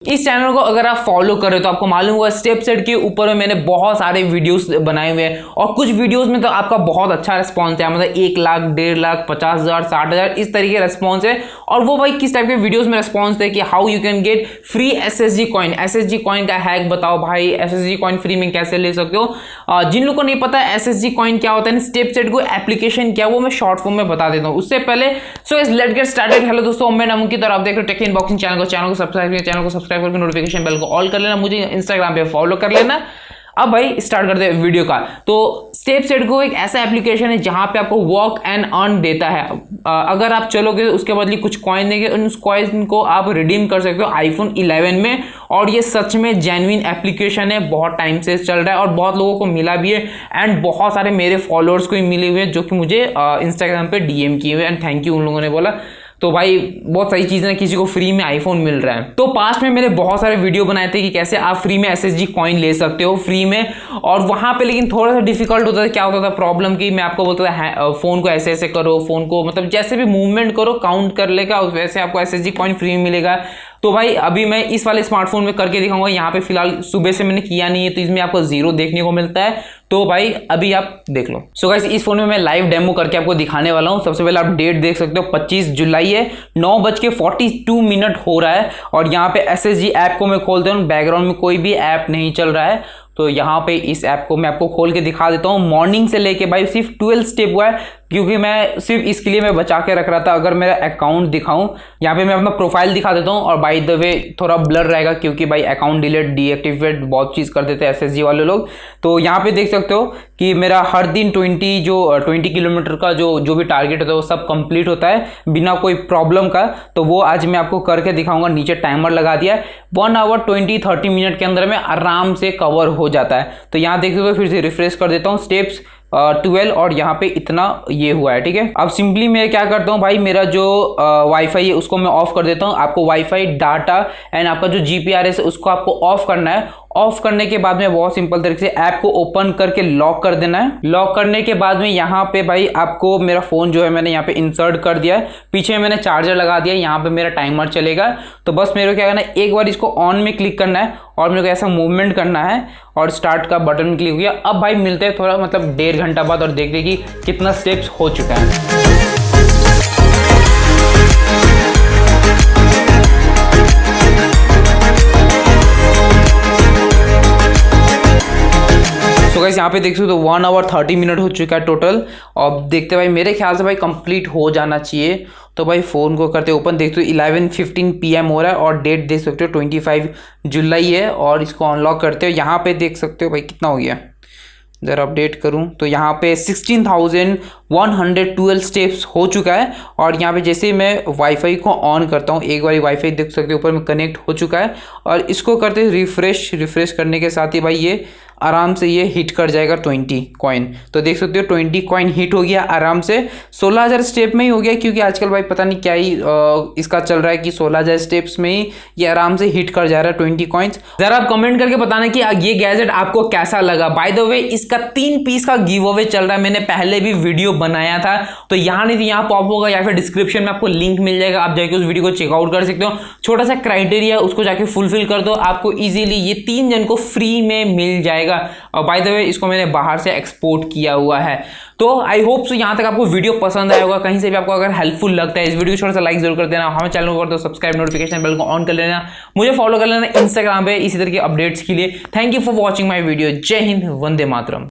इस चैनल को अगर आप फॉलो करें तो आपको मालूम होगा स्टेपसेट के ऊपर में मैंने बहुत सारे वीडियोस बनाए हुए हैं और कुछ वीडियोस में तो आपका बहुत अच्छा रिस्पॉन्स है, मतलब 1 लाख 1.5 लाख 50,000 60,000 इस तरीके का रिस्पॉन्स है। और वो भाई किस टाइप के वीडियोस में रिस्पॉन्स थे कि how you can get free SSG coin. SSG coin का हैक बताओ भाई, SSG कॉइन फ्री में कैसे ले सकते हो। जिन लोगों को नहीं पता SSG कॉइन क्या होता है, स्टेपसेट को एप्लीकेशन क्या, वो मैं शॉर्ट फॉर्म में बता देता हूँ। उससे पहले so let's get started. Hello दोस्तों, मैं अंकित और आप देख रहे हो टेक अनबॉक्सिंग चैनल को सब्सक्राइब करके नोटिफिकेशन बेल को ऑल कर लेना, मुझे इंस्टाग्राम पे फॉलो कर लेना। अब भाई स्टार्ट करते हैं वीडियो का। तो StepSetGo एक ऐसा एप्लीकेशन है जहां पे आपको वॉक एंड अर्न देता है। अगर आप चलोगे तो उसके बदले कुछ कॉइन देंगे, उस कॉइन को आप रिडीम कर सकते हो आईफोन 11 में। और ये सच में जेन्युइन एप्लीकेशन है, बहुत टाइम से चल रहा है और बहुत लोगों को मिला भी है एंड बहुत सारे मेरे फॉलोअर्स को भी मिले हुए हैं जो कि मुझे इंस्टाग्राम पे DM किए हुए एंड थैंक यू उन लोगों ने बोला। तो भाई बहुत सही चीज़ है, किसी को फ्री में आईफोन मिल रहा है। तो पास्ट में मैंने बहुत सारे वीडियो बनाए थे कि कैसे आप फ्री में SSG कॉइन ले सकते हो फ्री में, और वहां पे लेकिन थोड़ा सा डिफिकल्ट होता था। क्या होता था प्रॉब्लम की मैं आपको बोलता था फोन को ऐसे ऐसे करो, फोन को मतलब जैसे भी मूवमेंट करो काउंट कर लेगा, वैसे आपको SSG कॉइन फ्री में मिलेगा। तो भाई अभी मैं इस वाले स्मार्टफोन में करके दिखाऊंगा। यहाँ पे फिलहाल सुबह से मैंने किया नहीं है तो इसमें आपको 0 देखने को मिलता है। तो भाई अभी आप देख लो। सो गाइस इस फोन में मैं लाइव डेमो करके आपको दिखाने वाला हूँ। सबसे पहले आप डेट देख सकते हो, 25 जुलाई है, 9:42 हो रहा है। और यहाँ पे SSG ऐप को मैं खोलता हूँ, बैकग्राउंड में कोई भी ऐप नहीं चल रहा है। तो यहाँ पे इस ऐप को मैं आपको खोल के दिखा देता हूँ। मॉर्निंग से लेके भाई सिर्फ 12 स्टेप हुआ है, क्योंकि मैं सिर्फ इसके लिए मैं बचा के रख रहा था। अगर मेरा अकाउंट दिखाऊं, यहाँ पे मैं अपना प्रोफाइल दिखा देता हूँ। और बाय द वे थोड़ा ब्लर रहेगा क्योंकि भाई अकाउंट डिलीट डीएक्टिवेट बहुत चीज़ कर देते हैं SSG वाले लोग। तो यहाँ पे देख सकते हो कि मेरा हर दिन 20 किलोमीटर का जो भी टारगेट होता है वो सब कंप्लीट होता है बिना कोई प्रॉब्लम का। तो वो आज मैं आपको करके दिखाऊंगा। नीचे टाइमर लगा दिया है, 1 आवर 20-30 मिनट के अंदर में आराम से कवर हो जाता है। तो यहाँ देख सकते हो, फिर से रिफ्रेश कर देता हूँ, स्टेप्स 12 और यहाँ पे इतना ये हुआ है। ठीक है, अब सिंपली मैं क्या करता हूँ भाई, मेरा जो वाईफाई है उसको मैं ऑफ कर देता हूँ। आपको वाईफाई डाटा एंड आपका जो GPRS है उसको आपको ऑफ करना है। ऑफ करने के बाद में बहुत सिंपल तरीके से ऐप को ओपन करके लॉक कर देना है। लॉक करने के बाद में यहाँ पे भाई आपको मेरा फोन जो है मैंने यहाँ पे इंसर्ट कर दिया है, पीछे मैंने चार्जर लगा दिया है, यहाँ पे मेरा टाइमर चलेगा। तो बस मेरे को क्या करना है, एक बार इसको ऑन में क्लिक करना है और मेरे को ऐसा मूवमेंट करना है और स्टार्ट का बटन क्लिक हो गया। अब भाई मिलते हैं थोड़ा मतलब 1.5 घंटा बाद और देखते हैं कि कितना स्टेप्स हो चुका है। तो गाइस यहाँ पे देख सकते हो 1 आवर 30 मिनट हो चुका है टोटल। अब देखते भाई मेरे ख्याल से भाई कंप्लीट हो जाना चाहिए। तो भाई फोन को करते ओपन, देखते हो 11:15 PM हो रहा है और डेट देख सकते हो 25 जुलाई है। और इसको अनलॉक करते हो, यहाँ पे देख सकते हो भाई कितना हो गया। जरा अपडेट करूं तो यहाँ पे 16,112 स्टेप्स हो चुका है। और यहाँ पे जैसे मैं वाईफाई को ऑन करता हूँ, एक बार वाईफाई देख सकते हो ऊपर में कनेक्ट हो चुका है। और इसको करते रिफ्रेश करने के साथ ही भाई ये आराम से ये हिट कर जाएगा 20 कॉइन। तो देख सकते हो 20 कॉइन हिट हो गया आराम से। 16,000 स्टेप में ही हो गया, क्योंकि आजकल भाई पता नहीं क्या ही इसका चल रहा है कि 16,000 स्टेप्स में ही ये आराम से हिट कर जा रहा है 20 कॉइन्स। जरा आप कमेंट करके बताना कि ये गैजेट आपको कैसा लगा। बाय द वे इसका 3 पीस का गिव अवे चल रहा है, मैंने पहले भी वीडियो बनाया था। तो यहाँ नहीं तो यहाँ पॉप होगा या फिर डिस्क्रिप्शन में आपको लिंक मिल जाएगा, आप जाके उस वीडियो को चेकआउट कर सकते हो। छोटा सा क्राइटेरिया उसको जाके फुलफिल कर दो, आपको इजीली ये 3 जन को फ्री में मिल जाएगा। और बाय द वे इसको मैंने बाहर से एक्सपोर्ट किया हुआ है। तो आई होप सो यहाँ तक आपको वीडियो पसंद आया होगा। कहीं से भी आपको अगर हेल्पफुल लगता है इस वीडियो को थोड़ा सा लाइक जरूर कर देना, हमें चैनल को कर दो सब्सक्राइब, नोटिफिकेशन बेल को ऑन कर लेना, मुझे फॉलो कर लेना इंस्टाग्राम पे इसी तरह के अपडेट्स के लिए। Thank you for watching my video. जय हिंद, वंदे मातरम।